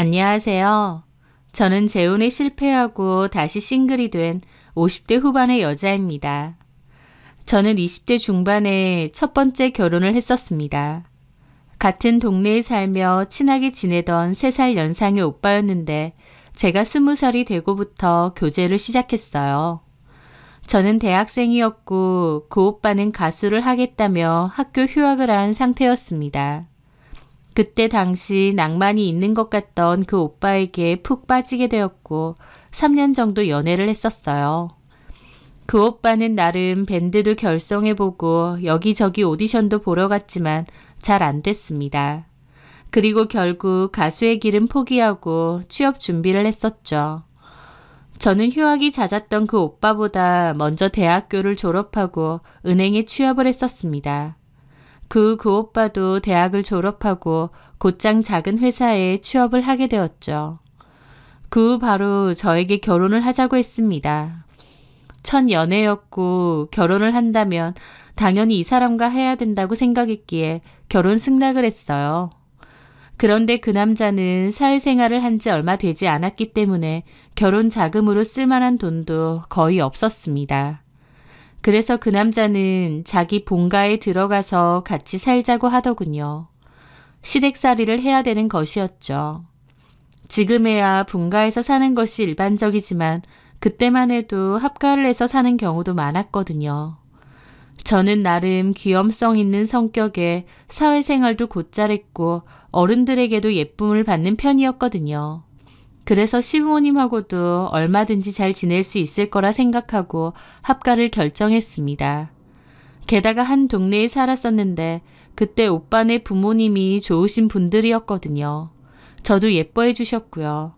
안녕하세요. 저는 재혼에 실패하고 다시 싱글이 된 50대 후반의 여자입니다. 저는 20대 중반에 첫 번째 결혼을 했었습니다. 같은 동네에 살며 친하게 지내던 3살 연상의 오빠였는데 제가 20살이 되고부터 교제를 시작했어요. 저는 대학생이었고 그 오빠는 가수를 하겠다며 학교 휴학을 한 상태였습니다. 그때 당시 낭만이 있는 것 같던 그 오빠에게 푹 빠지게 되었고 3년 정도 연애를 했었어요. 그 오빠는 나름 밴드도 결성해보고 여기저기 오디션도 보러 갔지만 잘 안 됐습니다. 그리고 결국 가수의 길은 포기하고 취업 준비를 했었죠. 저는 휴학이 잦았던 그 오빠보다 먼저 대학교를 졸업하고 은행에 취업을 했었습니다. 그 오빠도 대학을 졸업하고 곧장 작은 회사에 취업을 하게 되었죠. 그 후 바로 저에게 결혼을 하자고 했습니다. 첫 연애였고 결혼을 한다면 당연히 이 사람과 해야 된다고 생각했기에 결혼 승낙을 했어요. 그런데 그 남자는 사회생활을 한 지 얼마 되지 않았기 때문에 결혼 자금으로 쓸만한 돈도 거의 없었습니다. 그래서 그 남자는 자기 본가에 들어가서 같이 살자고 하더군요. 시댁살이를 해야 되는 것이었죠. 지금에야 본가에서 사는 것이 일반적이지만 그때만 해도 합가를 해서 사는 경우도 많았거든요. 저는 나름 귀염성 있는 성격에 사회생활도 곧잘했고 어른들에게도 예쁨을 받는 편이었거든요. 그래서 시부모님하고도 얼마든지 잘 지낼 수 있을 거라 생각하고 합가를 결정했습니다. 게다가 한 동네에 살았었는데 그때 오빠네 부모님이 좋으신 분들이었거든요. 저도 예뻐해 주셨고요.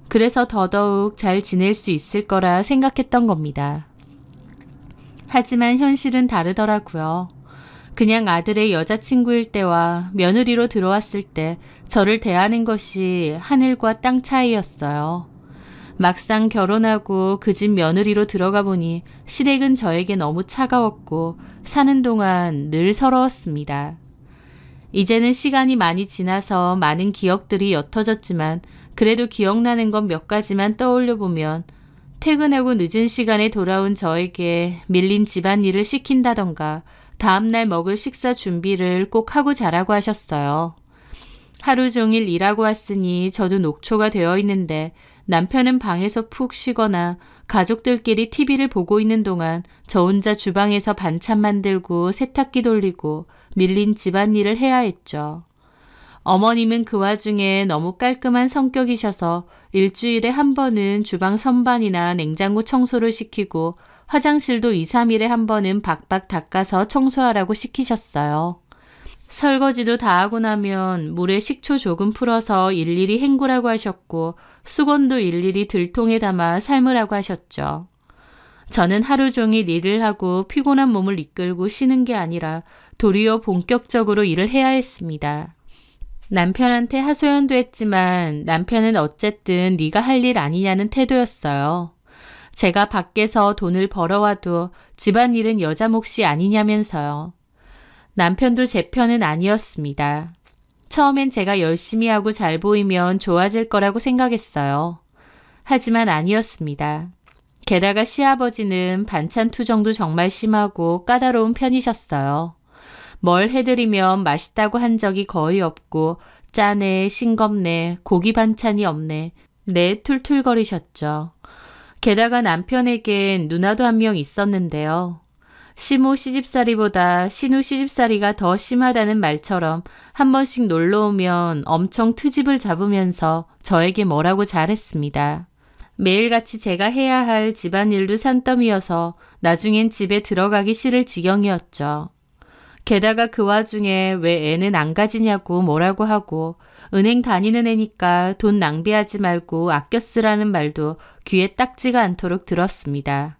그래서 더더욱 잘 지낼 수 있을 거라 생각했던 겁니다. 하지만 현실은 다르더라고요. 그냥 아들의 여자친구일 때와 며느리로 들어왔을 때 저를 대하는 것이 하늘과 땅 차이였어요. 막상 결혼하고 그 집 며느리로 들어가 보니 시댁은 저에게 너무 차가웠고 사는 동안 늘 서러웠습니다. 이제는 시간이 많이 지나서 많은 기억들이 옅어졌지만 그래도 기억나는 건 몇 가지만 떠올려 보면 퇴근하고 늦은 시간에 돌아온 저에게 밀린 집안일을 시킨다던가 다음날 먹을 식사 준비를 꼭 하고 자라고 하셨어요. 하루 종일 일하고 왔으니 저도 녹초가 되어 있는데 남편은 방에서 푹 쉬거나 가족들끼리 TV를 보고 있는 동안 저 혼자 주방에서 반찬 만들고 세탁기 돌리고 밀린 집안일을 해야 했죠. 어머님은 그 와중에 너무 깔끔한 성격이셔서 일주일에 한 번은 주방 선반이나 냉장고 청소를 시키고 화장실도 2, 3일에 한 번은 박박 닦아서 청소하라고 시키셨어요. 설거지도 다 하고 나면 물에 식초 조금 풀어서 일일이 헹구라고 하셨고 수건도 일일이 들통에 담아 삶으라고 하셨죠. 저는 하루 종일 일을 하고 피곤한 몸을 이끌고 쉬는 게 아니라 도리어 본격적으로 일을 해야 했습니다. 남편한테 하소연도 했지만 남편은 어쨌든 네가 할 일 아니냐는 태도였어요. 제가 밖에서 돈을 벌어와도 집안일은 여자 몫이 아니냐면서요. 남편도 제 편은 아니었습니다. 처음엔 제가 열심히 하고 잘 보이면 좋아질 거라고 생각했어요. 하지만 아니었습니다. 게다가 시아버지는 반찬 투정도 정말 심하고 까다로운 편이셨어요. 뭘 해드리면 맛있다고 한 적이 거의 없고 짜네, 싱겁네, 고기 반찬이 없네, 네 툴툴거리셨죠. 게다가 남편에겐 누나도 한 명 있었는데요. 시모 시집살이보다 신우 시집살이가 더 심하다는 말처럼 한 번씩 놀러 오면 엄청 트집을 잡으면서 저에게 뭐라고 잘했습니다. 매일같이 제가 해야 할 집안일도 산더미여서 나중엔 집에 들어가기 싫을 지경이었죠. 게다가 그 와중에 왜 애는 안 가지냐고 뭐라고 하고 은행 다니는 애니까 돈 낭비하지 말고 아껴 쓰라는 말도 귀에 딱지가 않도록 들었습니다.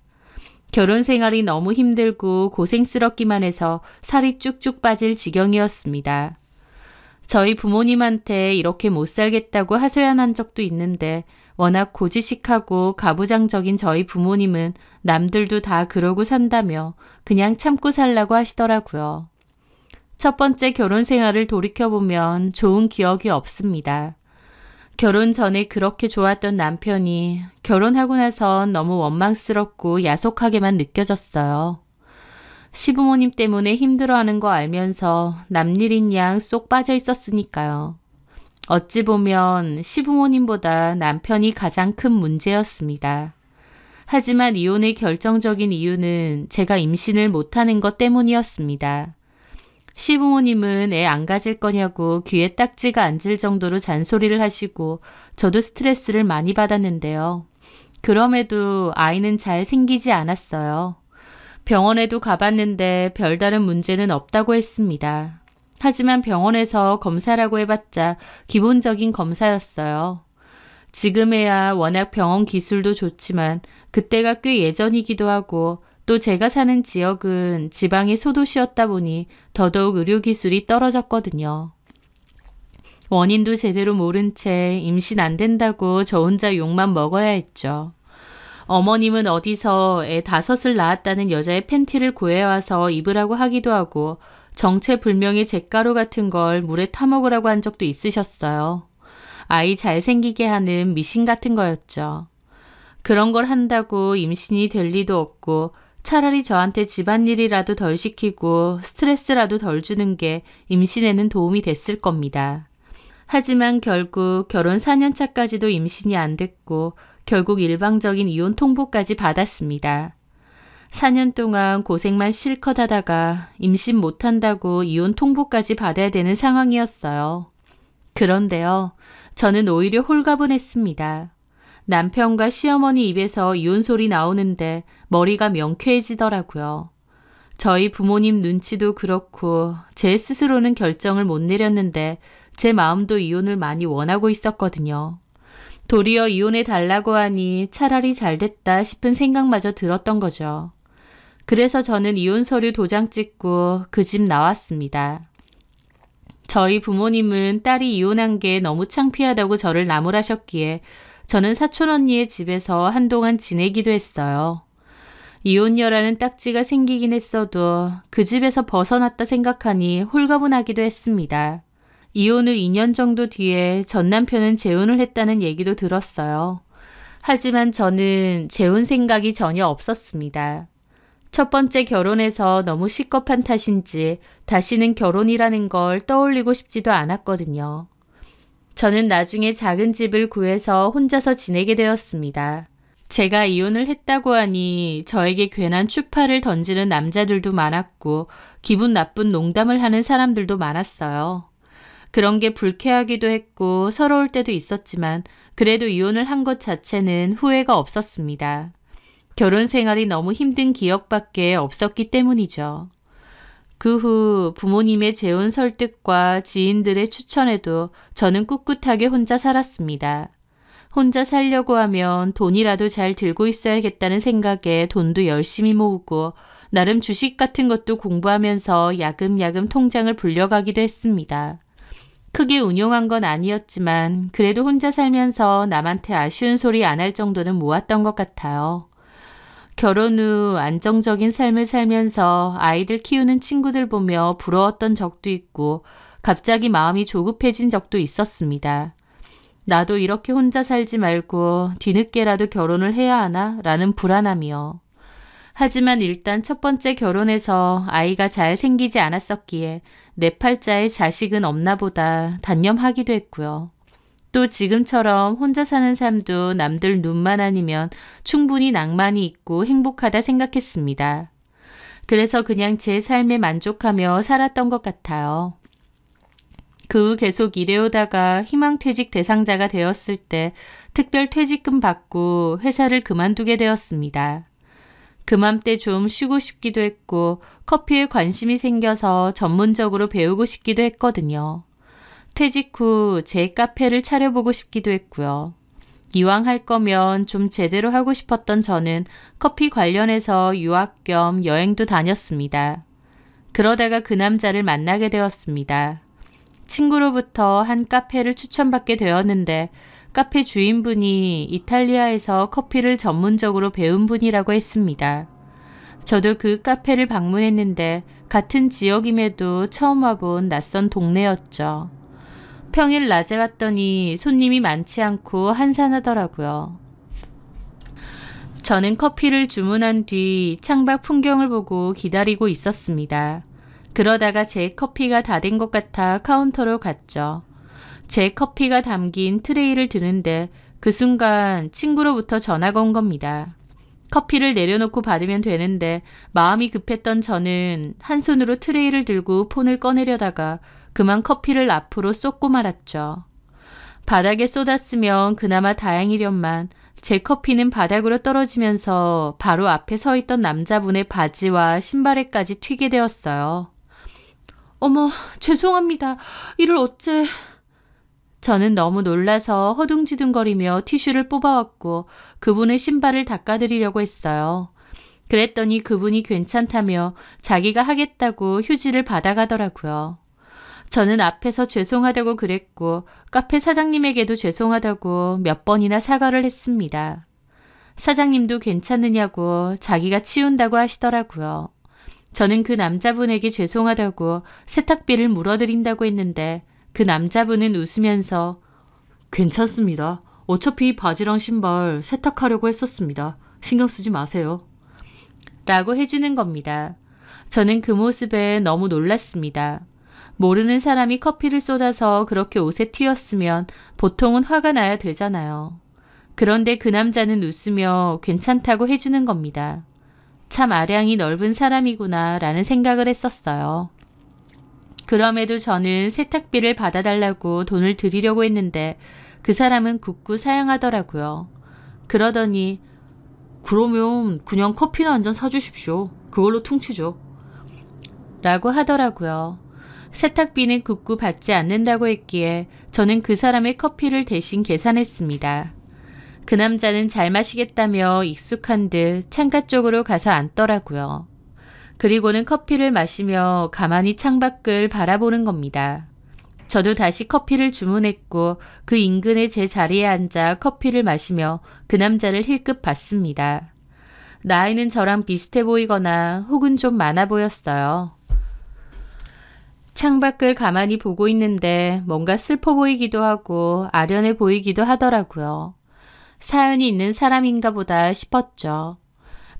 결혼 생활이 너무 힘들고 고생스럽기만 해서 살이 쭉쭉 빠질 지경이었습니다. 저희 부모님한테 이렇게 못 살겠다고 하소연한 적도 있는데 워낙 고지식하고 가부장적인 저희 부모님은 남들도 다 그러고 산다며 그냥 참고 살라고 하시더라고요. 첫 번째 결혼 생활을 돌이켜보면 좋은 기억이 없습니다. 결혼 전에 그렇게 좋았던 남편이 결혼하고 나선 너무 원망스럽고 야속하게만 느껴졌어요. 시부모님 때문에 힘들어하는 거 알면서 남일인 양 쏙 빠져 있었으니까요. 어찌 보면 시부모님보다 남편이 가장 큰 문제였습니다. 하지만 이혼의 결정적인 이유는 제가 임신을 못하는 것 때문이었습니다. 시부모님은 애 안 가질 거냐고 귀에 딱지가 앉을 정도로 잔소리를 하시고 저도 스트레스를 많이 받았는데요. 그럼에도 아이는 잘 생기지 않았어요. 병원에도 가봤는데 별다른 문제는 없다고 했습니다. 하지만 병원에서 검사라고 해봤자 기본적인 검사였어요. 지금에야 워낙 병원 기술도 좋지만 그때가 꽤 예전이기도 하고 또 제가 사는 지역은 지방의 소도시였다 보니 더더욱 의료기술이 떨어졌거든요. 원인도 제대로 모른 채 임신 안 된다고 저 혼자 욕만 먹어야 했죠. 어머님은 어디서 애 5을 낳았다는 여자의 팬티를 구해와서 입으라고 하기도 하고 정체불명의 잿가루 같은 걸 물에 타먹으라고 한 적도 있으셨어요. 아이 잘생기게 하는 미신 같은 거였죠. 그런 걸 한다고 임신이 될 리도 없고 차라리 저한테 집안일이라도 덜 시키고 스트레스라도 덜 주는 게 임신에는 도움이 됐을 겁니다. 하지만 결국 결혼 4년 차까지도 임신이 안 됐고 결국 일방적인 이혼 통보까지 받았습니다. 4년 동안 고생만 실컷 하다가 임신 못한다고 이혼 통보까지 받아야 되는 상황이었어요. 그런데요, 저는 오히려 홀가분했습니다. 남편과 시어머니 입에서 이혼 소리 나오는데 머리가 명쾌해지더라고요. 저희 부모님 눈치도 그렇고 제 스스로는 결정을 못 내렸는데 제 마음도 이혼을 많이 원하고 있었거든요. 도리어 이혼해 달라고 하니 차라리 잘됐다 싶은 생각마저 들었던 거죠. 그래서 저는 이혼 서류 도장 찍고 그 집 나왔습니다. 저희 부모님은 딸이 이혼한 게 너무 창피하다고 저를 나무라셨기에 저는 사촌 언니의 집에서 한동안 지내기도 했어요. 이혼녀라는 딱지가 생기긴 했어도 그 집에서 벗어났다 생각하니 홀가분하기도 했습니다. 이혼 후 2년 정도 뒤에 전 남편은 재혼을 했다는 얘기도 들었어요. 하지만 저는 재혼 생각이 전혀 없었습니다. 첫 번째 결혼해서 너무 식겁한 탓인지 다시는 결혼이라는 걸 떠올리고 싶지도 않았거든요. 저는 나중에 작은 집을 구해서 혼자서 지내게 되었습니다. 제가 이혼을 했다고 하니 저에게 괜한 추파를 던지는 남자들도 많았고 기분 나쁜 농담을 하는 사람들도 많았어요. 그런 게 불쾌하기도 했고 서러울 때도 있었지만 그래도 이혼을 한 것 자체는 후회가 없었습니다. 결혼 생활이 너무 힘든 기억밖에 없었기 때문이죠. 그 후 부모님의 재혼 설득과 지인들의 추천에도 저는 꿋꿋하게 혼자 살았습니다. 혼자 살려고 하면 돈이라도 잘 들고 있어야겠다는 생각에 돈도 열심히 모으고 나름 주식 같은 것도 공부하면서 야금야금 통장을 불려가기도 했습니다. 크게 운용한 건 아니었지만 그래도 혼자 살면서 남한테 아쉬운 소리 안 할 정도는 모았던 것 같아요. 결혼 후 안정적인 삶을 살면서 아이들 키우는 친구들 보며 부러웠던 적도 있고 갑자기 마음이 조급해진 적도 있었습니다. 나도 이렇게 혼자 살지 말고 뒤늦게라도 결혼을 해야 하나? 라는 불안함이요. 하지만 일단 첫 번째 결혼해서 아이가 잘 생기지 않았었기에 내 팔자에 자식은 없나 보다 단념하기도 했고요. 또 지금처럼 혼자 사는 삶도 남들 눈만 아니면 충분히 낭만이 있고 행복하다 생각했습니다. 그래서 그냥 제 삶에 만족하며 살았던 것 같아요. 그 후 계속 일해오다가 희망퇴직 대상자가 되었을 때 특별 퇴직금 받고 회사를 그만두게 되었습니다. 그맘때 좀 쉬고 싶기도 했고 커피에 관심이 생겨서 전문적으로 배우고 싶기도 했거든요. 퇴직 후 제 카페를 차려보고 싶기도 했고요. 이왕 할 거면 좀 제대로 하고 싶었던 저는 커피 관련해서 유학 겸 여행도 다녔습니다. 그러다가 그 남자를 만나게 되었습니다. 친구로부터 한 카페를 추천받게 되었는데 카페 주인분이 이탈리아에서 커피를 전문적으로 배운 분이라고 했습니다. 저도 그 카페를 방문했는데 같은 지역임에도 처음 와본 낯선 동네였죠. 평일 낮에 왔더니 손님이 많지 않고 한산하더라고요. 저는 커피를 주문한 뒤 창밖 풍경을 보고 기다리고 있었습니다. 그러다가 제 커피가 다 된 것 같아 카운터로 갔죠. 제 커피가 담긴 트레이를 드는데 그 순간 친구로부터 전화가 온 겁니다. 커피를 내려놓고 받으면 되는데 마음이 급했던 저는 한 손으로 트레이를 들고 폰을 꺼내려다가 그만 커피를 앞으로 쏟고 말았죠. 바닥에 쏟았으면 그나마 다행이련만 제 커피는 바닥으로 떨어지면서 바로 앞에 서 있던 남자분의 바지와 신발에까지 튀게 되었어요. 어머, 죄송합니다. 이를 어째... 저는 너무 놀라서 허둥지둥거리며 티슈를 뽑아왔고 그분의 신발을 닦아드리려고 했어요. 그랬더니 그분이 괜찮다며 자기가 하겠다고 휴지를 받아가더라고요. 저는 앞에서 죄송하다고 그랬고 카페 사장님에게도 죄송하다고 몇 번이나 사과를 했습니다. 사장님도 괜찮느냐고 자기가 치운다고 하시더라고요. 저는 그 남자분에게 죄송하다고 세탁비를 물어드린다고 했는데 그 남자분은 웃으면서 괜찮습니다. 어차피 바지랑 신발 세탁하려고 했었습니다. 신경 쓰지 마세요. 라고 해주는 겁니다. 저는 그 모습에 너무 놀랐습니다. 모르는 사람이 커피를 쏟아서 그렇게 옷에 튀었으면 보통은 화가 나야 되잖아요. 그런데 그 남자는 웃으며 괜찮다고 해주는 겁니다. 참 아량이 넓은 사람이구나 라는 생각을 했었어요. 그럼에도 저는 세탁비를 받아달라고 돈을 드리려고 했는데 그 사람은 굳고 사양하더라고요. 그러더니 그러면 그냥 커피나 한 잔 사주십시오. 그걸로 퉁치죠. 라고 하더라고요. 세탁비는 굳고 받지 않는다고 했기에 저는 그 사람의 커피를 대신 계산했습니다. 그 남자는 잘 마시겠다며 익숙한 듯 창가 쪽으로 가서 앉더라고요. 그리고는 커피를 마시며 가만히 창밖을 바라보는 겁니다. 저도 다시 커피를 주문했고 그 인근의 제 자리에 앉아 커피를 마시며 그 남자를 힐끗 봤습니다. 나이는 저랑 비슷해 보이거나 혹은 좀 많아 보였어요. 창밖을 가만히 보고 있는데 뭔가 슬퍼 보이기도 하고 아련해 보이기도 하더라고요. 사연이 있는 사람인가 보다 싶었죠.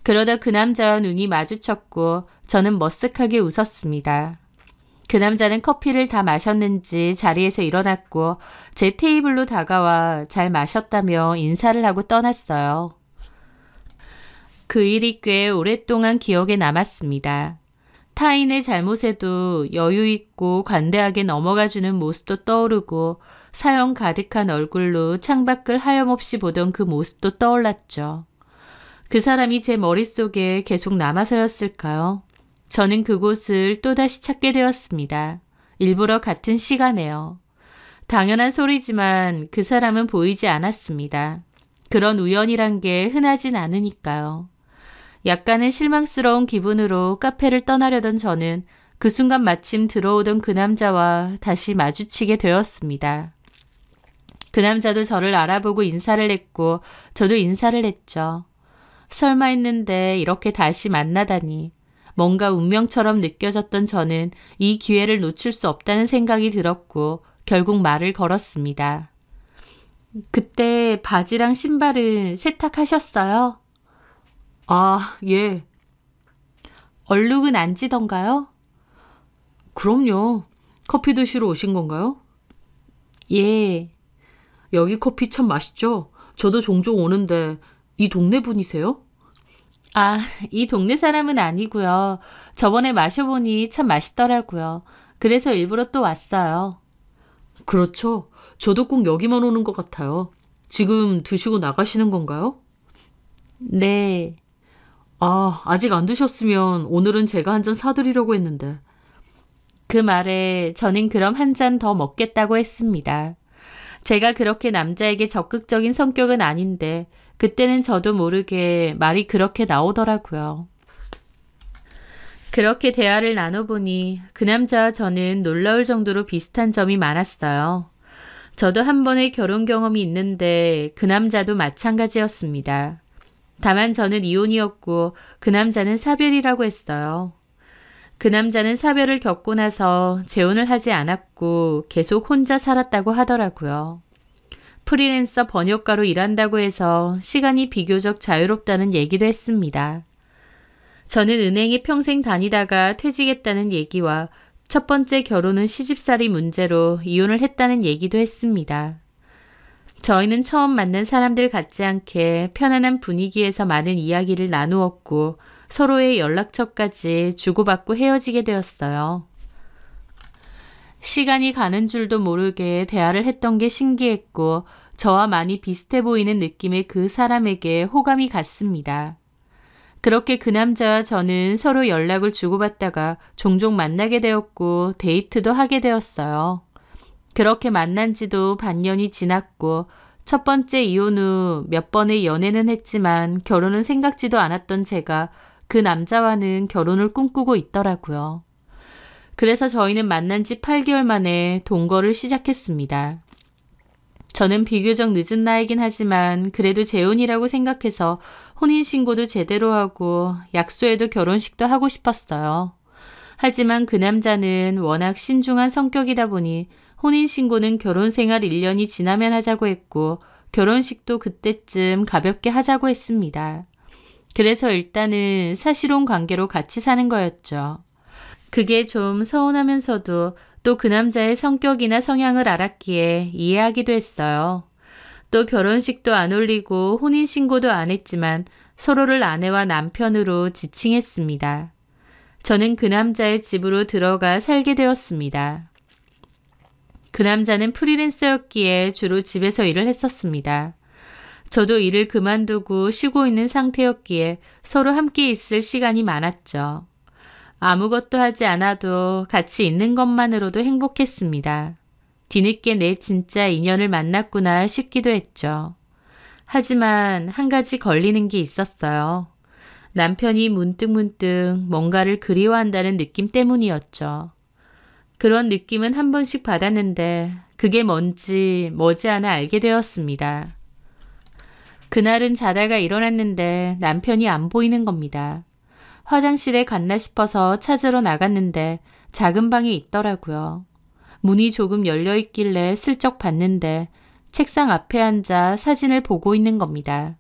그러다 그 남자와 눈이 마주쳤고 저는 머쓱하게 웃었습니다. 그 남자는 커피를 다 마셨는지 자리에서 일어났고 제 테이블로 다가와 잘 마셨다며 인사를 하고 떠났어요. 그 일이 꽤 오랫동안 기억에 남았습니다. 타인의 잘못에도 여유 있고 관대하게 넘어가주는 모습도 떠오르고 사연 가득한 얼굴로 창밖을 하염없이 보던 그 모습도 떠올랐죠. 그 사람이 제 머릿속에 계속 남아서였을까요? 저는 그곳을 또다시 찾게 되었습니다. 일부러 같은 시간에요. 당연한 소리지만 그 사람은 보이지 않았습니다. 그런 우연이란 게 흔하진 않으니까요. 약간은 실망스러운 기분으로 카페를 떠나려던 저는 그 순간 마침 들어오던 그 남자와 다시 마주치게 되었습니다. 그 남자도 저를 알아보고 인사를 했고 저도 인사를 했죠. 설마 했는데 이렇게 다시 만나다니. 뭔가 운명처럼 느껴졌던 저는 이 기회를 놓칠 수 없다는 생각이 들었고 결국 말을 걸었습니다. 그때 바지랑 신발은 세탁하셨어요? 아, 예. 얼룩은 안 지던가요? 그럼요. 커피 드시러 오신 건가요? 예. 여기 커피 참 맛있죠? 저도 종종 오는데 이 동네 분이세요? 아, 이 동네 사람은 아니고요. 저번에 마셔보니 참 맛있더라고요. 그래서 일부러 또 왔어요. 그렇죠. 저도 꼭 여기만 오는 것 같아요. 지금 드시고 나가시는 건가요? 네. 아, 아직 안 드셨으면 오늘은 제가 한 잔 사드리려고 했는데. 그 말에 저는 그럼 한 잔 더 먹겠다고 했습니다. 제가 그렇게 남자에게 적극적인 성격은 아닌데 그때는 저도 모르게 말이 그렇게 나오더라고요. 그렇게 대화를 나눠보니 그 남자와 저는 놀라울 정도로 비슷한 점이 많았어요. 저도 한 번의 결혼 경험이 있는데 그 남자도 마찬가지였습니다. 다만 저는 이혼이었고 그 남자는 사별이라고 했어요. 그 남자는 사별을 겪고 나서 재혼을 하지 않았고 계속 혼자 살았다고 하더라고요. 프리랜서 번역가로 일한다고 해서 시간이 비교적 자유롭다는 얘기도 했습니다. 저는 은행에 평생 다니다가 퇴직했다는 얘기와 첫 번째 결혼은 시집살이 문제로 이혼을 했다는 얘기도 했습니다. 저희는 처음 만난 사람들 같지 않게 편안한 분위기에서 많은 이야기를 나누었고 서로의 연락처까지 주고받고 헤어지게 되었어요. 시간이 가는 줄도 모르게 대화를 했던 게 신기했고 저와 많이 비슷해 보이는 느낌의 그 사람에게 호감이 갔습니다. 그렇게 그 남자와 저는 서로 연락을 주고받다가 종종 만나게 되었고 데이트도 하게 되었어요. 그렇게 만난 지도 반년이 지났고 첫 번째 이혼 후 몇 번의 연애는 했지만 결혼은 생각지도 않았던 제가 그 남자와는 결혼을 꿈꾸고 있더라고요. 그래서 저희는 만난 지 8개월 만에 동거를 시작했습니다. 저는 비교적 늦은 나이긴 하지만 그래도 재혼이라고 생각해서 혼인신고도 제대로 하고 약소에도 결혼식도 하고 싶었어요. 하지만 그 남자는 워낙 신중한 성격이다 보니 혼인신고는 결혼생활 1년이 지나면 하자고 했고 결혼식도 그때쯤 가볍게 하자고 했습니다. 그래서 일단은 사실혼 관계로 같이 사는 거였죠. 그게 좀 서운하면서도 또 그 남자의 성격이나 성향을 알았기에 이해하기도 했어요. 또 결혼식도 안 올리고 혼인신고도 안 했지만 서로를 아내와 남편으로 지칭했습니다. 저는 그 남자의 집으로 들어가 살게 되었습니다. 그 남자는 프리랜서였기에 주로 집에서 일을 했었습니다. 저도 일을 그만두고 쉬고 있는 상태였기에 서로 함께 있을 시간이 많았죠. 아무것도 하지 않아도 같이 있는 것만으로도 행복했습니다. 뒤늦게 내 진짜 인연을 만났구나 싶기도 했죠. 하지만 한 가지 걸리는 게 있었어요. 남편이 문득문득 뭔가를 그리워한다는 느낌 때문이었죠. 그런 느낌은 한 번씩 받았는데 그게 뭔지 머지않아 알게 되었습니다. 그날은 자다가 일어났는데 남편이 안 보이는 겁니다. 화장실에 갔나 싶어서 찾으러 나갔는데 작은 방에 있더라고요. 문이 조금 열려 있길래 슬쩍 봤는데 책상 앞에 앉아 사진을 보고 있는 겁니다.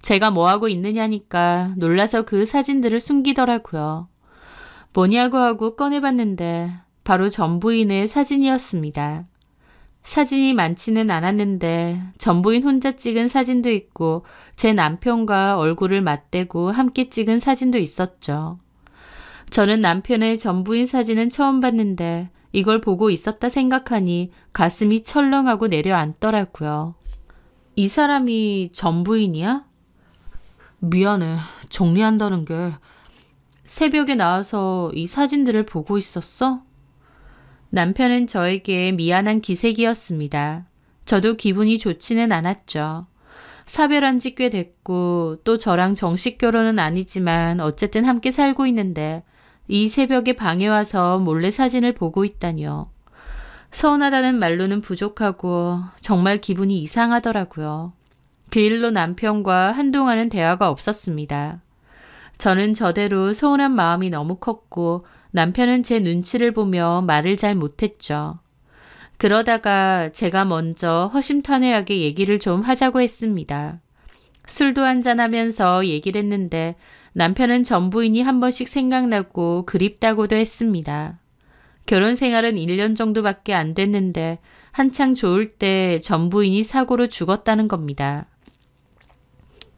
제가 뭐하고 있느냐니까 놀라서 그 사진들을 숨기더라고요. 뭐냐고 하고 꺼내봤는데 바로 전 부인의 사진이었습니다. 사진이 많지는 않았는데 전 부인 혼자 찍은 사진도 있고 제 남편과 얼굴을 맞대고 함께 찍은 사진도 있었죠. 저는 남편의 전 부인 사진은 처음 봤는데 이걸 보고 있었다 생각하니 가슴이 철렁하고 내려앉더라고요. 이 사람이 전 부인이야? 미안해. 정리한다는 게. 새벽에 나와서 이 사진들을 보고 있었어? 남편은 저에게 미안한 기색이었습니다. 저도 기분이 좋지는 않았죠. 사별한 지 꽤 됐고 또 저랑 정식 결혼은 아니지만 어쨌든 함께 살고 있는데 이 새벽에 방에 와서 몰래 사진을 보고 있다니요. 서운하다는 말로는 부족하고 정말 기분이 이상하더라고요. 그 일로 남편과 한동안은 대화가 없었습니다. 저는 저대로 서운한 마음이 너무 컸고 남편은 제 눈치를 보며 말을 잘 못했죠. 그러다가 제가 먼저 허심탄회하게 얘기를 좀 하자고 했습니다. 술도 한잔하면서 얘기를 했는데 남편은 전 부인이 한 번씩 생각나고 그립다고도 했습니다. 결혼 생활은 1년 정도밖에 안 됐는데 한창 좋을 때 전 부인이 사고로 죽었다는 겁니다.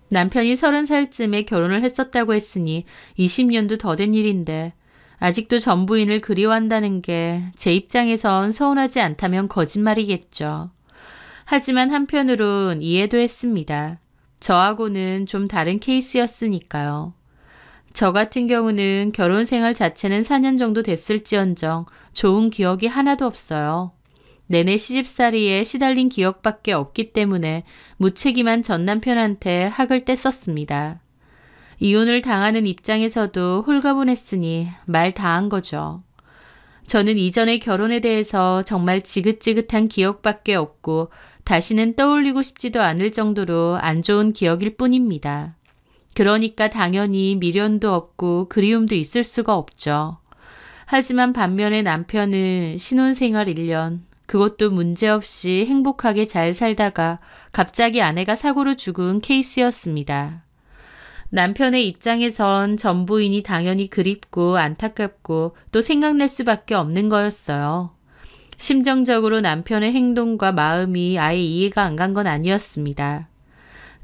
남편이 30살쯤에 결혼을 했었다고 했으니 20년도 더 된 일인데 아직도 전 부인을 그리워한다는 게 제 입장에선 서운하지 않다면 거짓말이겠죠. 하지만 한편으론 이해도 했습니다. 저하고는 좀 다른 케이스였으니까요. 저 같은 경우는 결혼 생활 자체는 4년 정도 됐을지언정 좋은 기억이 하나도 없어요. 내내 시집살이에 시달린 기억밖에 없기 때문에 무책임한 전 남편한테 학을 뗐었습니다. 이혼을 당하는 입장에서도 홀가분했으니 말 다 한 거죠. 저는 이전의 결혼에 대해서 정말 지긋지긋한 기억밖에 없고 다시는 떠올리고 싶지도 않을 정도로 안 좋은 기억일 뿐입니다. 그러니까 당연히 미련도 없고 그리움도 있을 수가 없죠. 하지만 반면에 남편은 신혼생활 1년, 그것도 문제없이 행복하게 잘 살다가 갑자기 아내가 사고로 죽은 케이스였습니다. 남편의 입장에선 전 부인이 당연히 그립고 안타깝고 또 생각날 수밖에 없는 거였어요. 심정적으로 남편의 행동과 마음이 아예 이해가 안 간 건 아니었습니다.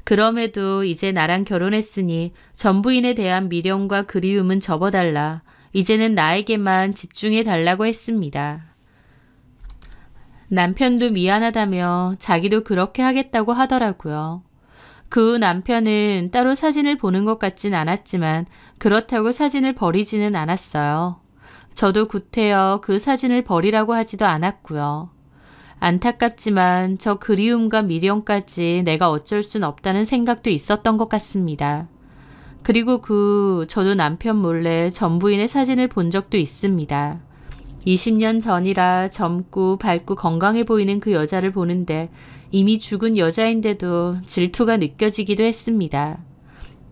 그럼에도 이제 나랑 결혼했으니 전 부인에 대한 미련과 그리움은 접어달라. 이제는 나에게만 집중해 달라고 했습니다. 남편도 미안하다며 자기도 그렇게 하겠다고 하더라고요. 그 후 남편은 따로 사진을 보는 것 같진 않았지만 그렇다고 사진을 버리지는 않았어요. 저도 구태여 그 사진을 버리라고 하지도 않았고요. 안타깝지만 저 그리움과 미련까지 내가 어쩔 순 없다는 생각도 있었던 것 같습니다. 그리고 저도 남편 몰래 전 부인의 사진을 본 적도 있습니다. 20년 전이라 젊고 밝고 건강해 보이는 그 여자를 보는데 이미 죽은 여자인데도 질투가 느껴지기도 했습니다.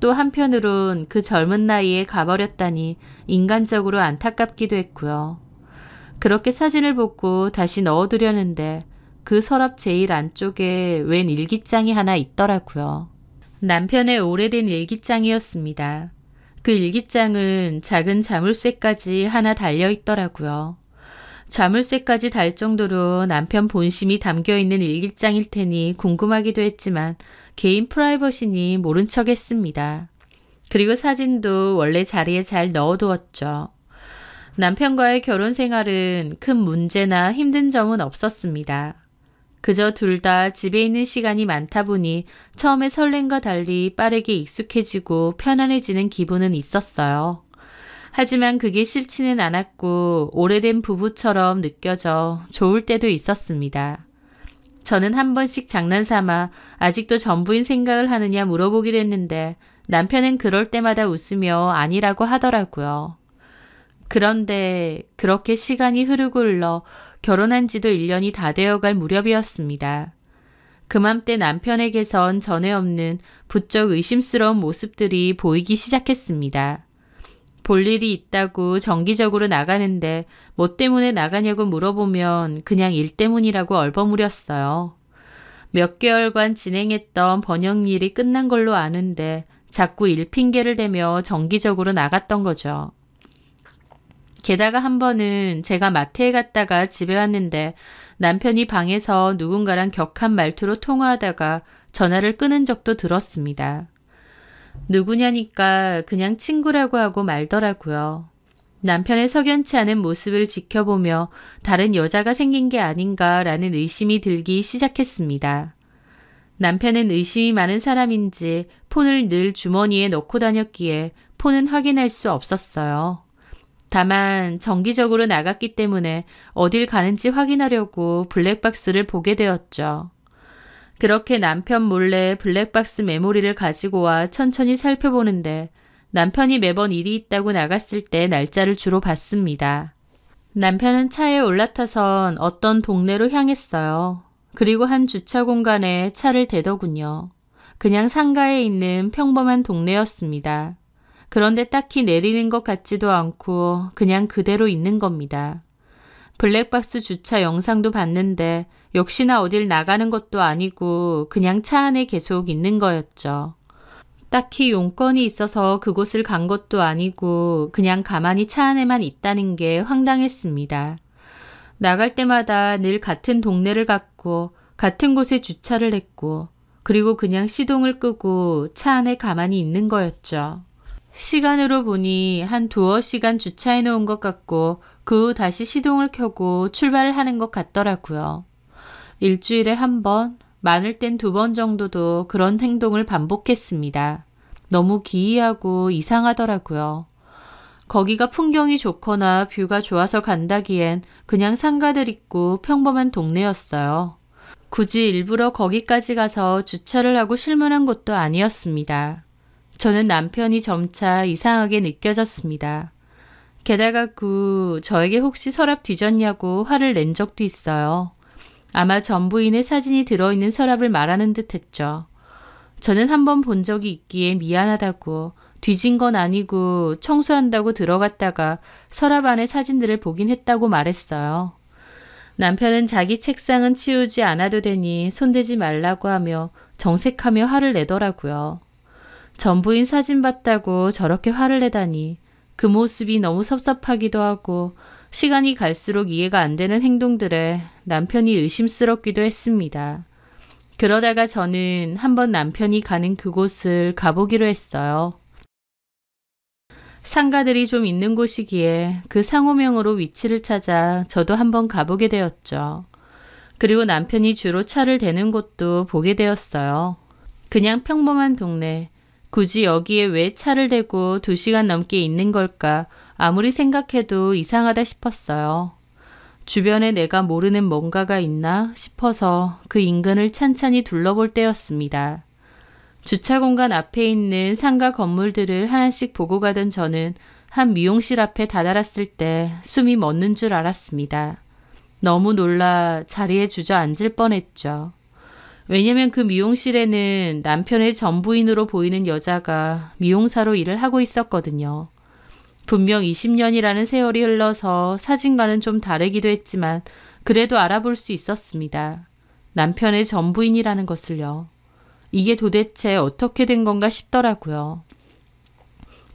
또 한편으론 그 젊은 나이에 가버렸다니 인간적으로 안타깝기도 했고요. 그렇게 사진을 보고 다시 넣어두려는데 그 서랍 제일 안쪽에 웬 일기장이 하나 있더라고요. 남편의 오래된 일기장이었습니다. 그 일기장은 작은 자물쇠까지 하나 달려있더라고요. 자물쇠까지 달 정도로 남편 본심이 담겨있는 일기장일 테니 궁금하기도 했지만 개인 프라이버시니 모른 척 했습니다. 그리고 사진도 원래 자리에 잘 넣어두었죠. 남편과의 결혼 생활은 큰 문제나 힘든 점은 없었습니다. 그저 둘 다 집에 있는 시간이 많다 보니 처음에 설렘과 달리 빠르게 익숙해지고 편안해지는 기분은 있었어요. 하지만 그게 싫지는 않았고 오래된 부부처럼 느껴져 좋을 때도 있었습니다. 저는 한 번씩 장난삼아 아직도 전부인 생각을 하느냐 물어보기도 했는데 남편은 그럴 때마다 웃으며 아니라고 하더라고요. 그런데 그렇게 시간이 흐르고 흘러 결혼한 지도 1년이 다 되어갈 무렵이었습니다. 그맘때 남편에게선 전에 없는 부쩍 의심스러운 모습들이 보이기 시작했습니다. 볼 일이 있다고 정기적으로 나가는데 뭐 때문에 나가냐고 물어보면 그냥 일 때문이라고 얼버무렸어요. 몇 개월간 진행했던 번역일이 끝난 걸로 아는데 자꾸 일 핑계를 대며 정기적으로 나갔던 거죠. 게다가 한 번은 제가 마트에 갔다가 집에 왔는데 남편이 방에서 누군가랑 격한 말투로 통화하다가 전화를 끊은 적도 들었습니다. 누구냐니까 그냥 친구라고 하고 말더라고요. 남편의 석연치 않은 모습을 지켜보며 다른 여자가 생긴 게 아닌가라는 의심이 들기 시작했습니다. 남편은 의심이 많은 사람인지 폰을 늘 주머니에 넣고 다녔기에 폰은 확인할 수 없었어요. 다만 정기적으로 나갔기 때문에 어딜 가는지 확인하려고 블랙박스를 보게 되었죠. 그렇게 남편 몰래 블랙박스 메모리를 가지고 와 천천히 살펴보는데 남편이 매번 일이 있다고 나갔을 때 날짜를 주로 봤습니다. 남편은 차에 올라타선 어떤 동네로 향했어요. 그리고 한 주차 공간에 차를 대더군요. 그냥 상가에 있는 평범한 동네였습니다. 그런데 딱히 내리는 것 같지도 않고 그냥 그대로 있는 겁니다. 블랙박스 주차 영상도 봤는데 역시나 어딜 나가는 것도 아니고 그냥 차 안에 계속 있는 거였죠. 딱히 용건이 있어서 그곳을 간 것도 아니고 그냥 가만히 차 안에만 있다는 게 황당했습니다. 나갈 때마다 늘 같은 동네를 갔고 같은 곳에 주차를 했고 그리고 그냥 시동을 끄고 차 안에 가만히 있는 거였죠. 시간으로 보니 한 두어 시간 주차해 놓은 것 같고 그 후 다시 시동을 켜고 출발을 하는 것 같더라고요. 일주일에 한 번, 많을 땐 2번 정도도 그런 행동을 반복했습니다. 너무 기이하고 이상하더라고요. 거기가 풍경이 좋거나 뷰가 좋아서 간다기엔 그냥 상가들 있고 평범한 동네였어요. 굳이 일부러 거기까지 가서 주차를 하고 실문한 것도 아니었습니다. 저는 남편이 점차 이상하게 느껴졌습니다. 게다가 저에게 혹시 서랍 뒤졌냐고 화를 낸 적도 있어요. 아마 전 부인의 사진이 들어있는 서랍을 말하는 듯 했죠. 저는 한 번 본 적이 있기에 미안하다고 뒤진 건 아니고 청소한다고 들어갔다가 서랍 안에 사진들을 보긴 했다고 말했어요. 남편은 자기 책상은 치우지 않아도 되니 손대지 말라고 하며 정색하며 화를 내더라고요. 전부인 사진 봤다고 저렇게 화를 내다니 그 모습이 너무 섭섭하기도 하고 시간이 갈수록 이해가 안 되는 행동들에 남편이 의심스럽기도 했습니다. 그러다가 저는 한번 남편이 가는 그곳을 가보기로 했어요. 상가들이 좀 있는 곳이기에 그 상호명으로 위치를 찾아 저도 한번 가보게 되었죠. 그리고 남편이 주로 차를 대는 곳도 보게 되었어요. 그냥 평범한 동네. 굳이 여기에 왜 차를 대고 2시간 넘게 있는 걸까 아무리 생각해도 이상하다 싶었어요. 주변에 내가 모르는 뭔가가 있나 싶어서 그 인근을 찬찬히 둘러볼 때였습니다. 주차 공간 앞에 있는 상가 건물들을 하나씩 보고 가던 저는 한 미용실 앞에 다다랐을 때 숨이 멎는 줄 알았습니다. 너무 놀라 자리에 주저앉을 뻔했죠. 왜냐면 그 미용실에는 남편의 전부인으로 보이는 여자가 미용사로 일을 하고 있었거든요. 분명 20년이라는 세월이 흘러서 사진과는 좀 다르기도 했지만 그래도 알아볼 수 있었습니다. 남편의 전부인이라는 것을요. 이게 도대체 어떻게 된 건가 싶더라고요.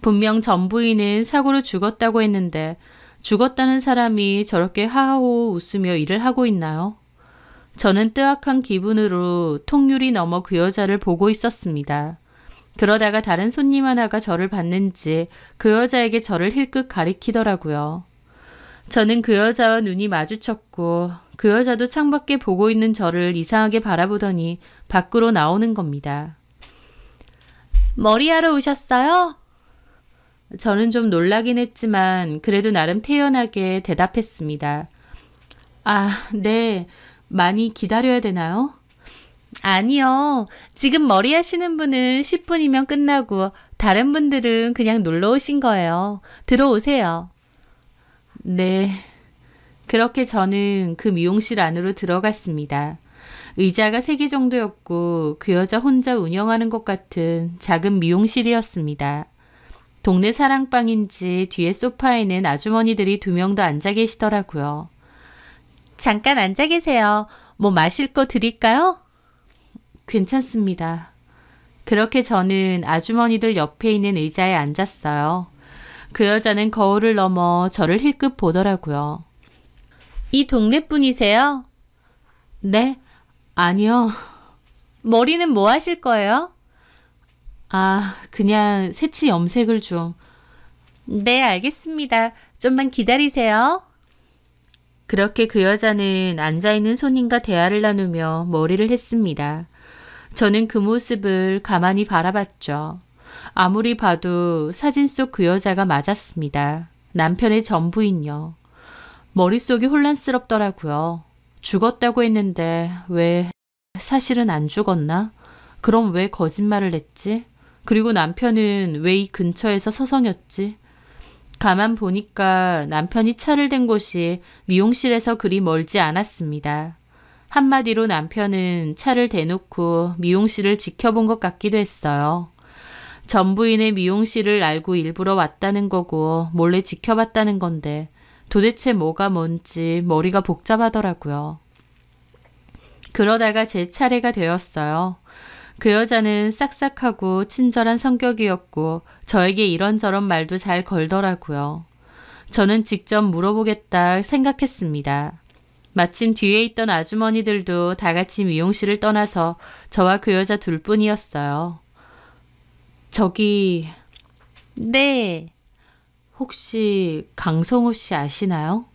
분명 전부인은 사고로 죽었다고 했는데 죽었다는 사람이 저렇게 하하호 웃으며 일을 하고 있나요? 저는 뜨악한 기분으로 통유리 너머 그 여자를 보고 있었습니다. 그러다가 다른 손님 하나가 저를 봤는지 그 여자에게 저를 힐끗 가리키더라고요. 저는 그 여자와 눈이 마주쳤고 그 여자도 창밖에 보고 있는 저를 이상하게 바라보더니 밖으로 나오는 겁니다. 머리하러 오셨어요? 저는 좀 놀라긴 했지만 그래도 나름 태연하게 대답했습니다. 아, 네. 많이 기다려야 되나요? 아니요. 지금 머리 하시는 분은 10분이면 끝나고 다른 분들은 그냥 놀러 오신 거예요. 들어오세요. 네. 그렇게 저는 그 미용실 안으로 들어갔습니다. 의자가 3개 정도였고 그 여자 혼자 운영하는 것 같은 작은 미용실이었습니다. 동네 사랑방인지 뒤에 소파에는 아주머니들이 2명 더 앉아 계시더라고요. 잠깐 앉아 계세요. 뭐 마실 거 드릴까요? 괜찮습니다. 그렇게 저는 아주머니들 옆에 있는 의자에 앉았어요. 그 여자는 거울을 넘어 저를 힐끗 보더라고요. 이 동네 분이세요? 네? 아니요. 머리는 뭐 하실 거예요? 아, 그냥 새치 염색을 좀. 네, 알겠습니다. 좀만 기다리세요. 그렇게 그 여자는 앉아있는 손님과 대화를 나누며 머리를 했습니다. 저는 그 모습을 가만히 바라봤죠. 아무리 봐도 사진 속 그 여자가 맞았습니다. 남편의 전부인요. 머릿속이 혼란스럽더라고요. 죽었다고 했는데 왜 사실은 안 죽었나? 그럼 왜 거짓말을 했지? 그리고 남편은 왜 이 근처에서 서성였지? 가만 보니까 남편이 차를 댄 곳이 미용실에서 그리 멀지 않았습니다. 한마디로 남편은 차를 대놓고 미용실을 지켜본 것 같기도 했어요. 전부인의 미용실을 알고 일부러 왔다는 거고 몰래 지켜봤다는 건데 도대체 뭐가 뭔지 머리가 복잡하더라고요. 그러다가 제 차례가 되었어요. 그 여자는 싹싹하고 친절한 성격이었고 저에게 이런저런 말도 잘 걸더라고요. 저는 직접 물어보겠다 생각했습니다. 마침 뒤에 있던 아주머니들도 다 같이 미용실을 떠나서 저와 그 여자 둘뿐이었어요. 저기... 네... 혹시 강성호 씨 아시나요?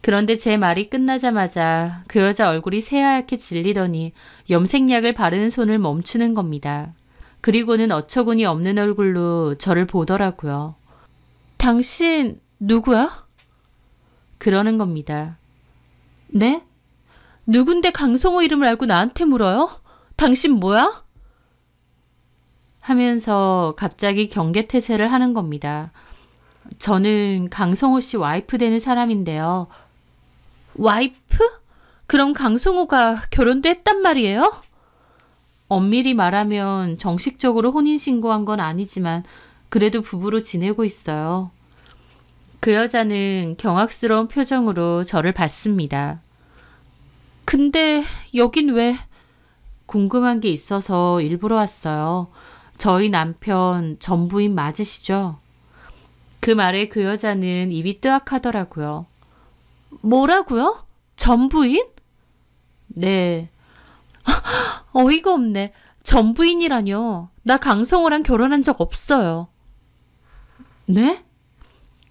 그런데 제 말이 끝나자마자 그 여자 얼굴이 새하얗게 질리더니 염색약을 바르는 손을 멈추는 겁니다. 그리고는 어처구니 없는 얼굴로 저를 보더라고요. 당신 누구야? 그러는 겁니다. 네? 누군데 강성호 이름을 알고 나한테 물어요? 당신 뭐야? 하면서 갑자기 경계태세를 하는 겁니다. 저는 강성호 씨 와이프 되는 사람인데요. 와이프? 그럼 강성호가 결혼도 했단 말이에요? 엄밀히 말하면 정식적으로 혼인신고한 건 아니지만 그래도 부부로 지내고 있어요. 그 여자는 경악스러운 표정으로 저를 봤습니다. 근데 여긴 왜? 궁금한 게 있어서 일부러 왔어요. 저희 남편 전 부인 맞으시죠? 그 말에 그 여자는 입이 뜨악하더라고요. 뭐라고요? 전 부인? 네. 어이가 없네. 전 부인이라뇨. 나 강성호랑 결혼한 적 없어요. 네?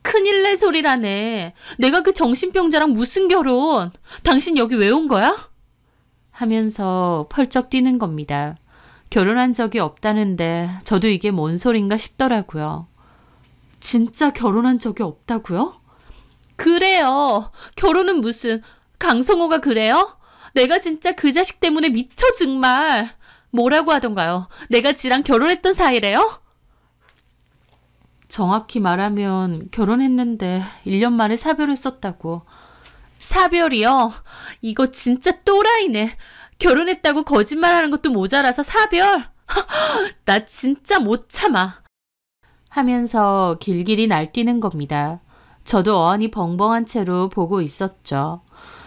큰일 날 소리라네. 내가 그 정신병자랑 무슨 결혼? 당신 여기 왜 온 거야? 하면서 펄쩍 뛰는 겁니다. 결혼한 적이 없다는데 저도 이게 뭔 소린가 싶더라고요. 진짜 결혼한 적이 없다고요? 그래요. 결혼은 무슨. 강성호가 그래요? 내가 진짜 그 자식 때문에 미쳐 정말. 뭐라고 하던가요? 내가 지랑 결혼했던 사이래요? 정확히 말하면 결혼했는데 1년 만에 사별했었다고. 사별이요? 이거 진짜 또라이네. 결혼했다고 거짓말하는 것도 모자라서 사별? 나 진짜 못 참아. 하면서 길길이 날뛰는 겁니다. 저도 어안이 벙벙한 채로 보고 있었죠.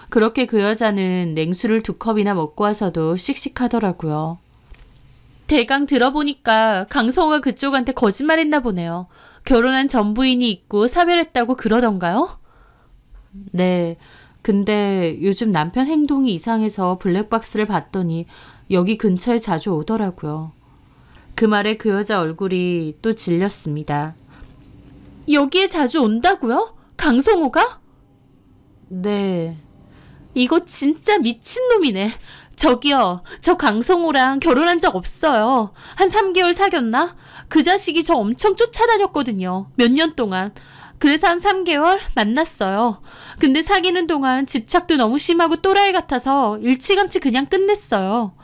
그렇게 그 여자는 냉수를 2컵이나 먹고 와서도 씩씩하더라고요. 대강 들어보니까 강성호가 그쪽한테 거짓말했나 보네요. 결혼한 전 부인이 있고 사별했다고 그러던가요? 네. 근데 요즘 남편 행동이 이상해서 블랙박스를 봤더니 여기 근처에 자주 오더라고요. 그 말에 그 여자 얼굴이 또 질렸습니다. 여기에 자주 온다고요? 강성호가? 네. 이거 진짜 미친놈이네. 저기요, 저 강성호랑 결혼한 적 없어요. 한 3개월 사귀었나? 그 자식이 저 엄청 쫓아다녔거든요. 몇 년 동안. 그래서 한 3개월 만났어요. 근데 사귀는 동안 집착도 너무 심하고 또라이 같아서 일찌감치 그냥 끝냈어요.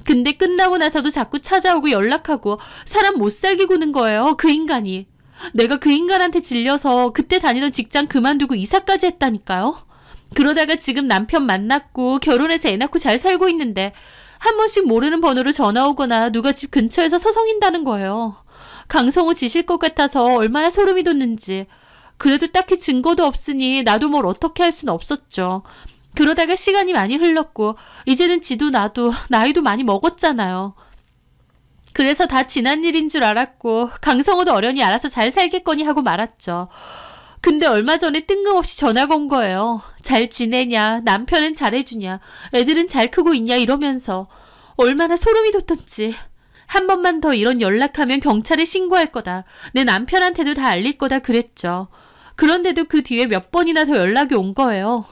근데 끝나고 나서도 자꾸 찾아오고 연락하고 사람 못 살게 구는 거예요. 그 인간이. 내가 그 인간한테 질려서 그때 다니던 직장 그만두고 이사까지 했다니까요. 그러다가 지금 남편 만났고 결혼해서 애 낳고 잘 살고 있는데 한 번씩 모르는 번호로 전화 오거나 누가 집 근처에서 서성인다는 거예요. 강성호 지실 것 같아서 얼마나 소름이 돋는지. 그래도 딱히 증거도 없으니 나도 뭘 어떻게 할 수는 없었죠. 그러다가 시간이 많이 흘렀고 이제는 지도 나도 나이도 많이 먹었잖아요. 그래서 다 지난 일인 줄 알았고 강성호도 어련히 알아서 잘 살겠거니 하고 말았죠. 근데 얼마 전에 뜬금없이 전화가 온 거예요. 잘 지내냐, 남편은 잘해주냐, 애들은 잘 크고 있냐 이러면서 얼마나 소름이 돋던지. 한 번만 더 이런 연락하면 경찰에 신고할 거다. 내 남편한테도 다 알릴 거다 그랬죠. 그런데도 그 뒤에 몇 번이나 더 연락이 온 거예요.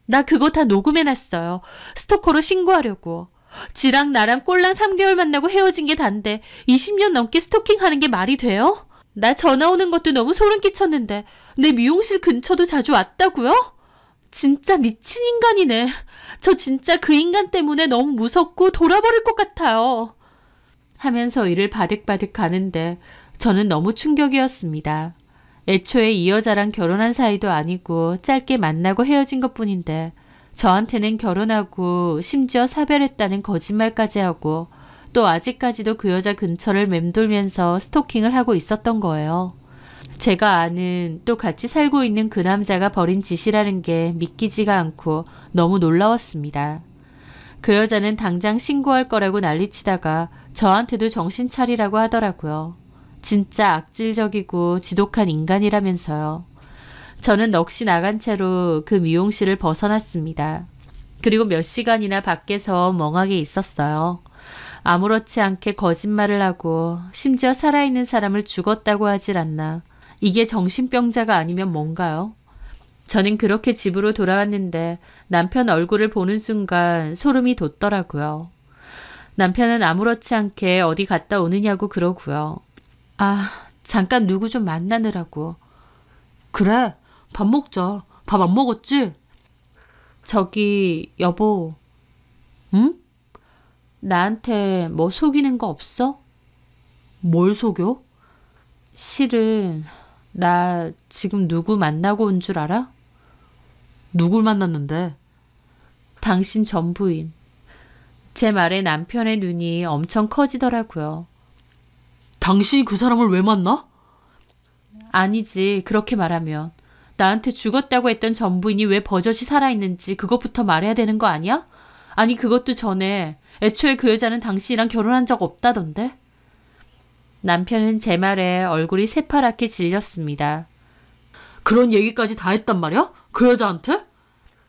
나 그거 다 녹음해놨어요. 스토커로 신고하려고. 지랑 나랑 꼴랑 3개월 만나고 헤어진 게 단데 20년 넘게 스토킹하는 게 말이 돼요? 나 전화 오는 것도 너무 소름 끼쳤는데 내 미용실 근처도 자주 왔다고요? 진짜 미친 인간이네. 저 진짜 그 인간 때문에 너무 무섭고 돌아버릴 것 같아요. 하면서 이를 바득바득 가는데 저는 너무 충격이었습니다. 애초에 이 여자랑 결혼한 사이도 아니고 짧게 만나고 헤어진 것뿐인데 저한테는 결혼하고 심지어 사별했다는 거짓말까지 하고 또 아직까지도 그 여자 근처를 맴돌면서 스토킹을 하고 있었던 거예요. 제가 아는 또 같이 살고 있는 그 남자가 벌인 짓이라는 게 믿기지가 않고 너무 놀라웠습니다. 그 여자는 당장 신고할 거라고 난리치다가 저한테도 정신 차리라고 하더라고요. 진짜 악질적이고 지독한 인간이라면서요. 저는 넋이 나간 채로 그 미용실을 벗어났습니다. 그리고 몇 시간이나 밖에서 멍하게 있었어요. 아무렇지 않게 거짓말을 하고 심지어 살아있는 사람을 죽었다고 하질 않나. 이게 정신병자가 아니면 뭔가요? 저는 그렇게 집으로 돌아왔는데 남편 얼굴을 보는 순간 소름이 돋더라고요. 남편은 아무렇지 않게 어디 갔다 오느냐고 그러고요. 아, 잠깐 누구 좀 만나느라고. 그래, 밥 먹자. 밥 안 먹었지? 저기, 여보. 응? 나한테 뭐 속이는 거 없어? 뭘 속여? 실은 나 지금 누구 만나고 온 줄 알아? 누굴 만났는데? 당신 전 부인. 제 말에 남편의 눈이 엄청 커지더라고요. 당신이 그 사람을 왜 만나? 아니지, 그렇게 말하면. 나한테 죽었다고 했던 전부인이 왜 버젓이 살아있는지 그것부터 말해야 되는 거 아니야? 아니, 그것도 전에 애초에 그 여자는 당신이랑 결혼한 적 없다던데? 남편은 제 말에 얼굴이 새파랗게 질렸습니다. 그런 얘기까지 다 했단 말이야? 그 여자한테?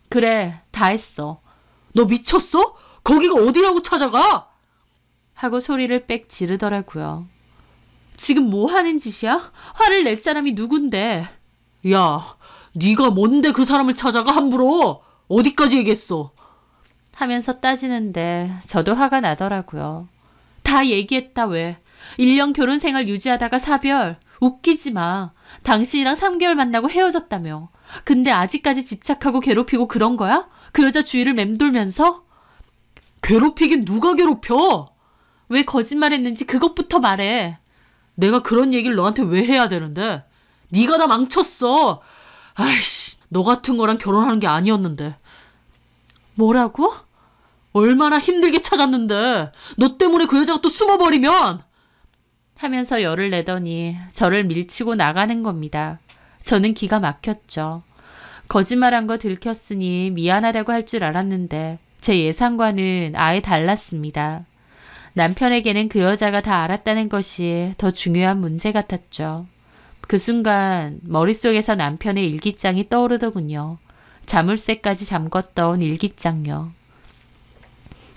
그래, 다 했어. 너 미쳤어? 거기가 어디라고 찾아가? 하고 소리를 빽 지르더라고요. 지금 뭐 하는 짓이야? 화를 낼 사람이 누군데? 야, 네가 뭔데 그 사람을 찾아가 함부로? 어디까지 얘기했어? 하면서 따지는데 저도 화가 나더라고요. 다 얘기했다 왜? 1년 결혼 생활 유지하다가 사별. 웃기지 마. 당신이랑 3개월 만나고 헤어졌다며. 근데 아직까지 집착하고 괴롭히고 그런 거야? 그 여자 주위를 맴돌면서? 괴롭히긴 누가 괴롭혀? 왜 거짓말했는지 그것부터 말해. 내가 그런 얘기를 너한테 왜 해야 되는데? 네가 다 망쳤어. 아이씨, 너 같은 거랑 결혼하는 게 아니었는데. 뭐라고? 얼마나 힘들게 찾았는데 너 때문에 그 여자가 또 숨어버리면 하면서 열을 내더니 저를 밀치고 나가는 겁니다. 저는 기가 막혔죠. 거짓말한 거 들켰으니 미안하다고 할 줄 알았는데 제 예상과는 아예 달랐습니다. 남편에게는 그 여자가 다 알았다는 것이 더 중요한 문제 같았죠. 그 순간 머릿속에서 남편의 일기장이 떠오르더군요. 자물쇠까지 잠궜던 일기장요.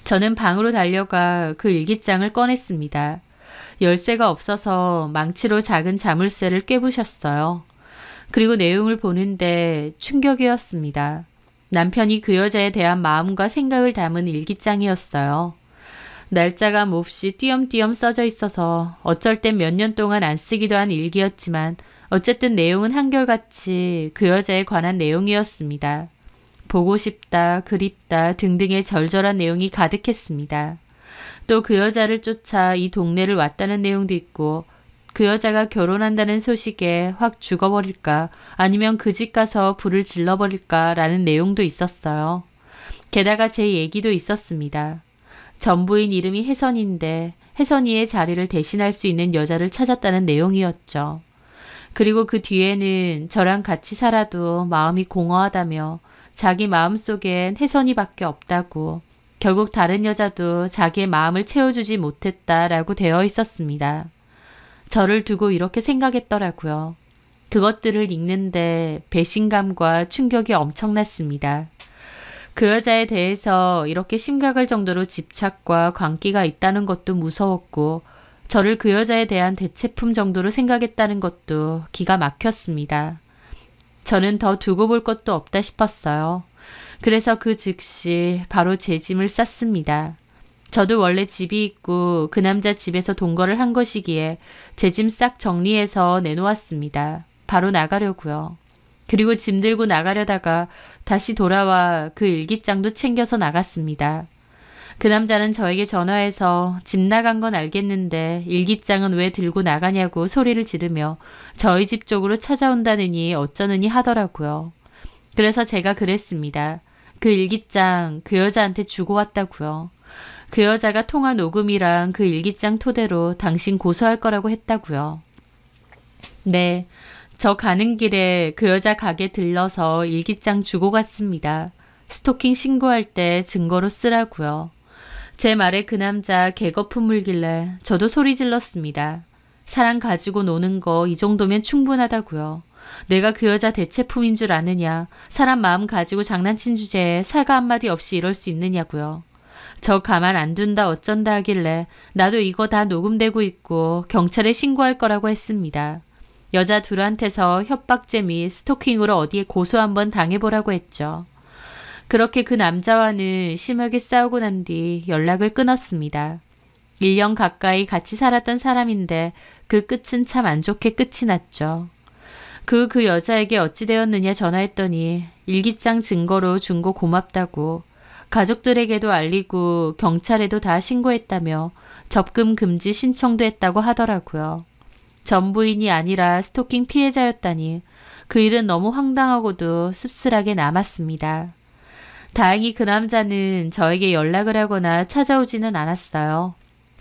저는 방으로 달려가 그 일기장을 꺼냈습니다. 열쇠가 없어서 망치로 작은 자물쇠를 꿰부셨어요. 그리고 내용을 보는데 충격이었습니다. 남편이 그 여자에 대한 마음과 생각을 담은 일기장이었어요. 날짜가 몹시 띄엄띄엄 써져 있어서 어쩔 땐 몇 년 동안 안 쓰기도 한 일기였지만 어쨌든 내용은 한결같이 그 여자에 관한 내용이었습니다. 보고 싶다, 그립다 등등의 절절한 내용이 가득했습니다. 또 그 여자를 쫓아 이 동네를 왔다는 내용도 있고 그 여자가 결혼한다는 소식에 확 죽어버릴까 아니면 그 집 가서 불을 질러버릴까 라는 내용도 있었어요. 게다가 제 얘기도 있었습니다. 전부인 이름이 혜선인데 혜선이의 자리를 대신할 수 있는 여자를 찾았다는 내용이었죠. 그리고 그 뒤에는 저랑 같이 살아도 마음이 공허하다며 자기 마음속엔 혜선이밖에 없다고 결국 다른 여자도 자기의 마음을 채워주지 못했다라고 되어 있었습니다. 저를 두고 이렇게 생각했더라고요. 그것들을 읽는데 배신감과 충격이 엄청났습니다. 그 여자에 대해서 이렇게 심각할 정도로 집착과 광기가 있다는 것도 무서웠고 저를 그 여자에 대한 대체품 정도로 생각했다는 것도 기가 막혔습니다. 저는 더 두고 볼 것도 없다 싶었어요. 그래서 그 즉시 바로 제 짐을 쌌습니다. 저도 원래 집이 있고 그 남자 집에서 동거를 한 것이기에 제 짐 싹 정리해서 내놓았습니다. 바로 나가려고요. 그리고 짐 들고 나가려다가 다시 돌아와 그 일기장도 챙겨서 나갔습니다. 그 남자는 저에게 전화해서 집 나간 건 알겠는데 일기장은 왜 들고 나가냐고 소리를 지르며 저희 집 쪽으로 찾아온다느니 어쩌느니 하더라고요. 그래서 제가 그랬습니다. 그 일기장 그 여자한테 주고 왔다고요. 그 여자가 통화 녹음이랑 그 일기장 토대로 당신 고소할 거라고 했다고요. 네, 저 가는 길에 그 여자 가게 들러서 일기장 주고 갔습니다. 스토킹 신고할 때 증거로 쓰라고요. 제 말에 그 남자 개거품 물길래 저도 소리 질렀습니다. 사랑 가지고 노는 거 이 정도면 충분하다고요. 내가 그 여자 대체품인 줄 아느냐. 사람 마음 가지고 장난친 주제에 사과 한마디 없이 이럴 수 있느냐고요. 저 가만 안 둔다 어쩐다 하길래 나도 이거 다 녹음되고 있고 경찰에 신고할 거라고 했습니다. 여자 둘한테서 협박죄 및 스토킹으로 어디에 고소 한번 당해보라고 했죠. 그렇게 그 남자와는 심하게 싸우고 난 뒤 연락을 끊었습니다. 1년 가까이 같이 살았던 사람인데 그 끝은 참 안 좋게 끝이 났죠. 그 여자에게 어찌 되었느냐 전화했더니 일기장 증거로 준 거 고맙다고 가족들에게도 알리고 경찰에도 다 신고했다며 접근 금지 신청도 했다고 하더라고요. 전부인이 아니라 스토킹 피해자였다니 그 일은 너무 황당하고도 씁쓸하게 남았습니다. 다행히 그 남자는 저에게 연락을 하거나 찾아오지는 않았어요.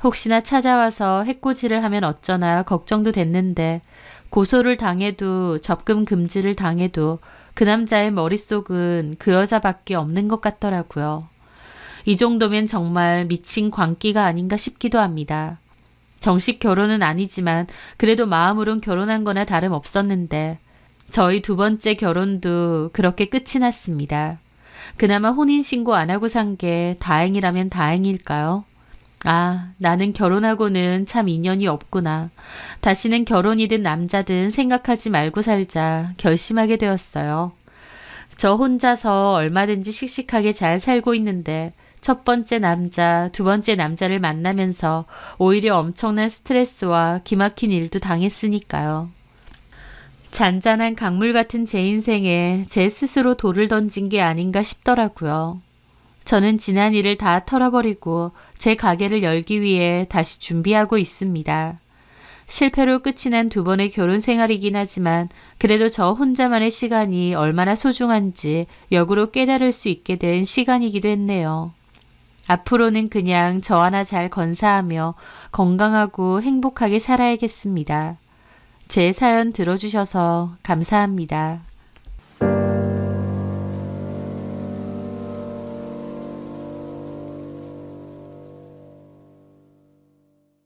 혹시나 찾아와서 해코지를 하면 어쩌나 걱정도 됐는데 고소를 당해도 접근 금지를 당해도 그 남자의 머릿속은 그 여자밖에 없는 것 같더라고요. 이 정도면 정말 미친 광기가 아닌가 싶기도 합니다. 정식 결혼은 아니지만 그래도 마음으론 결혼한 거나 다름없었는데 저희 두 번째 결혼도 그렇게 끝이 났습니다. 그나마 혼인신고 안 하고 산 게 다행이라면 다행일까요? 아, 나는 결혼하고는 참 인연이 없구나. 다시는 결혼이든 남자든 생각하지 말고 살자 결심하게 되었어요. 저 혼자서 얼마든지 씩씩하게 잘 살고 있는데 첫 번째 남자, 두 번째 남자를 만나면서 오히려 엄청난 스트레스와 기막힌 일도 당했으니까요. 잔잔한 강물 같은 제 인생에 제 스스로 돌을 던진 게 아닌가 싶더라고요. 저는 지난 일을 다 털어버리고 제 가게를 열기 위해 다시 준비하고 있습니다. 실패로 끝이 난 두 번의 결혼 생활이긴 하지만 그래도 저 혼자만의 시간이 얼마나 소중한지 역으로 깨달을 수 있게 된 시간이기도 했네요. 앞으로는 그냥 저 하나 잘 건사하며 건강하고 행복하게 살아야겠습니다. 제 사연 들어주셔서 감사합니다.